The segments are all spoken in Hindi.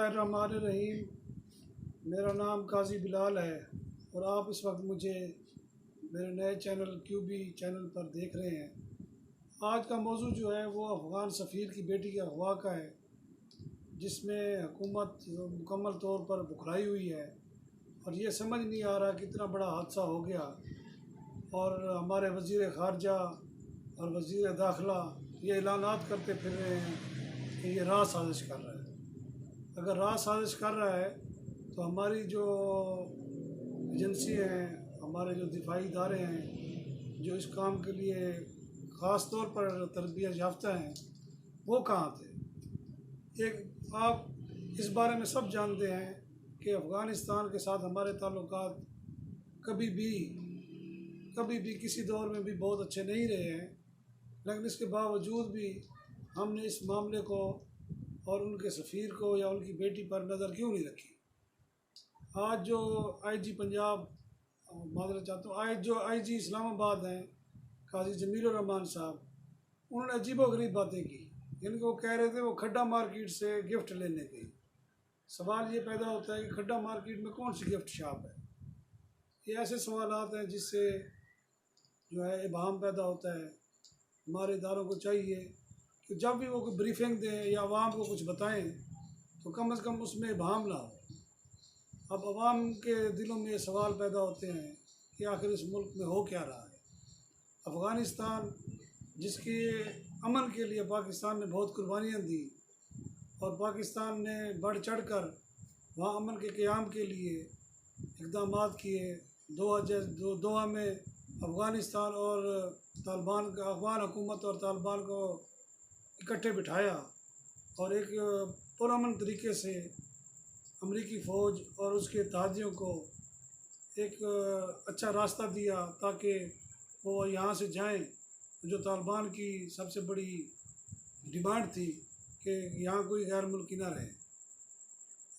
बिस्मिल्लाहिर्रहमानिर्रहीम। मेरा नाम काजी बिलाल है और आप इस वक्त मुझे मेरे नए चैनल क्यूबी चैनल पर देख रहे हैं। आज का मौजू जो है वो अफ़गान सफ़ीर की बेटी के अगवा का है, जिसमें हुकूमत मुकम्मल तौर पर बुखलाई हुई है और ये समझ नहीं आ रहा कितना बड़ा हादसा हो गया। और हमारे वज़ीर ख़ारजा और वज़ीर दाखिला ये ऐलानात करते फिर रहे हैं कि ये राह साजिश कर रहा है। अगर राह साजिश कर रहा है तो हमारी जो एजेंसी हैं, हमारे जो दिफाई इदारे हैं, जो इस काम के लिए ख़ास तौर पर तरबियत याफ्ता हैं, वो कहाँ थे? एक आप इस बारे में सब जानते हैं कि अफ़गानिस्तान के साथ हमारे ताल्लुकात कभी भी किसी दौर में भी बहुत अच्छे नहीं रहे हैं, लेकिन इसके बावजूद भी हमने इस मामले को और उनके सफ़ीर को या उनकी बेटी पर नज़र क्यों नहीं रखी। आज जो आईजी पंजाब, माजरत चाहता हूँ, आज जो आईजी इस्लामाबाद हैं काजी जमीलुर रहमान साहब, उन्होंने अजीबोगरीब बातें की। यानी कि वो कह रहे थे वो खड्डा मार्केट से गिफ्ट लेने गई। सवाल ये पैदा होता है कि खड्डा मार्केट में कौन सी गिफ्ट शॉप है? ये ऐसे सवालात हैं जिससे जो है इबाहम पैदा होता है। हमारे इदारों को चाहिए कि जब भी वो कोई ब्रीफिंग दें या आवाम को कुछ बताएं तो कम से कम उसमें इबाहम ना हो। अब आवाम के दिलों में ये सवाल पैदा होते हैं कि आखिर इस मुल्क में हो क्या रहा है। अफ़गानिस्तान जिसके अमन के लिए पाकिस्तान ने बहुत कुर्बानियाँ दी और पाकिस्तान ने बढ़ चढ़ कर वहाँ अमन के क़याम के लिए इक़दाम किए। दोहा में अफ़गानिस्तान और तालिबान का, अफ़गान हुकूमत और तालिबान को इकट्ठे बिठाया और एक पुरअमन तरीके से अमरीकी फ़ौज और उसके इत्तेहादियों को एक अच्छा रास्ता दिया ताकि वो यहाँ से जाएं। जो तालिबान की सबसे बड़ी डिमांड थी कि यहाँ कोई गैर मुल्की ना रहे।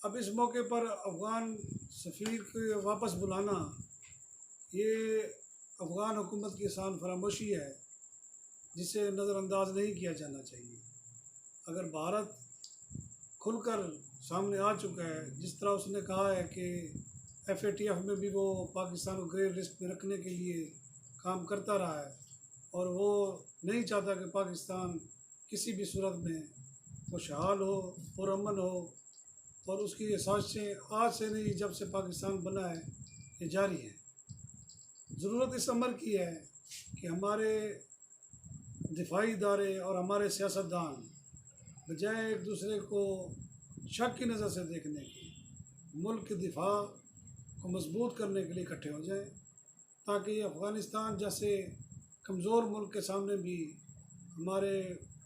अब इस मौके पर अफ़गान सफ़ीर को वापस बुलाना ये अफ़गान हुकूमत की आसान फरामोशी है जिसे नज़रअंदाज नहीं किया जाना चाहिए। अगर भारत खुलकर सामने आ चुका है, जिस तरह उसने कहा है कि FATF में भी वो पाकिस्तान को ग्रे लिस्ट में रखने के लिए काम करता रहा है और वो नहीं चाहता कि पाकिस्तान किसी भी सूरत में खुशहाल हो, पुरअमन हो, और उसकी ये साजिशें आज से नहीं, जब से पाकिस्तान बना है ये जारी हैं। ज़रूरत इस अमर की है कि हमारे दिफाई इदारे और हमारे सियासतदान बजाय एक दूसरे को शक की नज़र से देखने की, मुल्क के दिफा को मजबूत करने के लिए इकट्ठे हो जाएं, ताकि अफ़गानिस्तान जैसे कमज़ोर मुल्क के सामने भी हमारे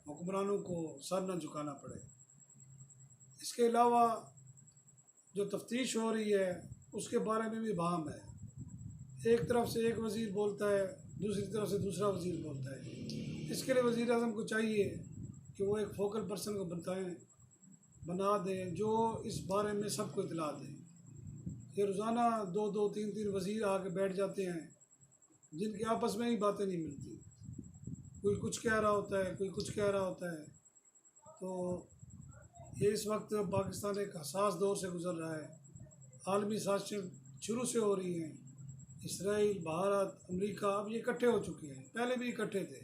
हुक्मरानों को सर न झुकाना पड़े। इसके अलावा जो तफ्तीश हो रही है उसके बारे में भी बहम है। एक तरफ से एक वज़ीर बोलता है, दूसरी तरफ से दूसरा वज़ीर बोलता है। इसके लिए वज़ीर आज़म को चाहिए कि वो एक फोकल पर्सन को बना दें जो इस बारे में सबको इतला दें। ये रोज़ाना दो तीन वज़ीर आके बैठ जाते हैं जिनकी आपस में ही बातें नहीं मिलती। कोई कुछ कह रहा होता है, कोई कुछ कह रहा होता है। तो ये इस वक्त पाकिस्तान एक हसास दौर से गुज़र रहा है। आलमी साजिशें शुरू से हो रही हैं। इसराइल, भारत, अमेरिका अब ये इकट्ठे हो चुके हैं, पहले भी इकट्ठे थे।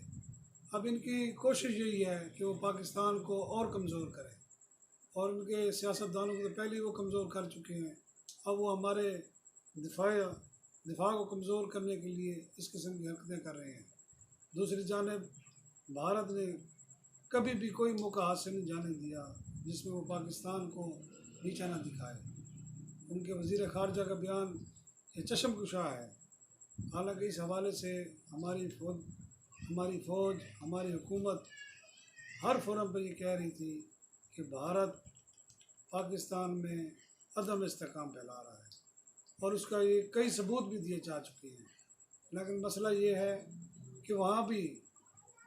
अब इनकी कोशिश यही है कि वो पाकिस्तान को और कमज़ोर करें, और उनके सियासतदानों को तो पहले ही वो कमज़ोर कर चुके हैं। अब वो हमारे दिफा को कमज़ोर करने के लिए इस किस्म की हरकतें कर रहे हैं। दूसरी जानिब भारत ने कभी भी कोई मौका हाथ से नहीं जाने दिया जिसमें वो पाकिस्तान को नीचा ना दिखाए। उनके वज़ीर ख़ारजा का बयान ये चश्म कुशा है। हालांकि इस हवाले से हमारी फ़ौज, हमारी हुकूमत हर फोरम पर ये कह रही थी कि भारत पाकिस्तान में अदम इस्तेहकाम फैला रहा है और उसका ये कई सबूत भी दिए जा चुके हैं। लेकिन मसला ये है कि वहाँ भी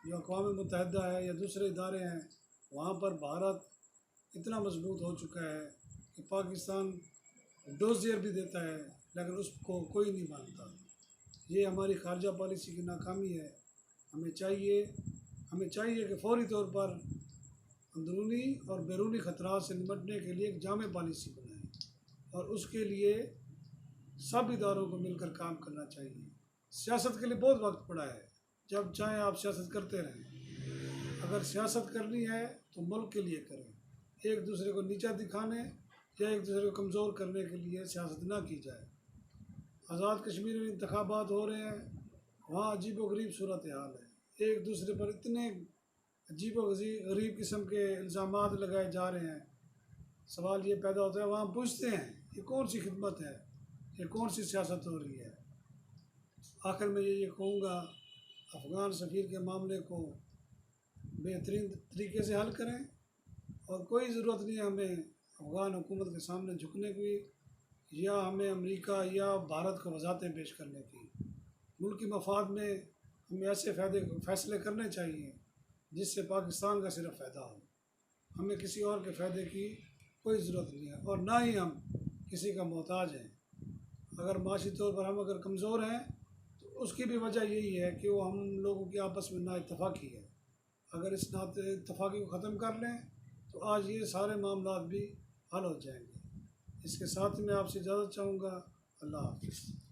जो अक़वाम मुत्तहिदा है या दूसरे इदारे हैं, वहाँ पर भारत इतना मजबूत हो चुका है कि पाकिस्तान डोजियर भी देता है लेकिन उसको कोई नहीं मानता। ये हमारी खारजा पॉलिसी की नाकामी है। हमें चाहिए कि फ़ौरी तौर पर अंदरूनी और बैरूनी ख़तरात से निपटने के लिए एक जामे पॉलिसी बनाएं और उसके लिए सब इदारों को मिलकर काम करना चाहिए। सियासत के लिए बहुत वक्त पड़ा है, जब चाहें आप सियासत करते रहें। अगर सियासत करनी है तो मुल्क के लिए करें, एक दूसरे को नीचा दिखाने या एक दूसरे को कमज़ोर करने के लिए सियासत ना की जाए। आज़ाद कश्मीर में इंतखाबात हो रहे हैं, वहाँ अजीब व गरीब सूरत हाल है, एक दूसरे पर इतने अजीब व गरीब किस्म के इल्ज़ामात लगाए जा रहे हैं। सवाल ये पैदा होता है, वहाँ पूछते हैं ये कौन सी खिदमत है, ये कौन सी सियासत हो रही है। आखिर में ये कहूँगा, अफ़गान सफ़ीर के मामले को बेहतरीन तरीके से हल करें और कोई ज़रूरत नहीं है हमें अफ़गान हुकूमत के सामने झुकने की या हमें अमेरिका या भारत को वजाहतें पेश करने की। मुल्की मफाद में हमें ऐसे फ़ैसले करने चाहिए जिससे पाकिस्तान का सिर्फ फ़ायदा हो, हमें किसी और के फ़ायदे की कोई ज़रूरत नहीं है और ना ही हम किसी का मोहताज हैं। अगर माशी तौर पर हम अगर कमज़ोर हैं तो उसकी भी वजह यही है कि वो हम लोगों की आपस में नाइत्तफ़ाक़ी है। अगर इस नाइत्तफ़ाक़ी को ख़त्म कर लें तो आज ये सारे मामलात भी हल हो जाएंगे। इसके साथ ही मैं आपसे इजाज़त चाहूँगा। अल्लाह हाफ़िज़।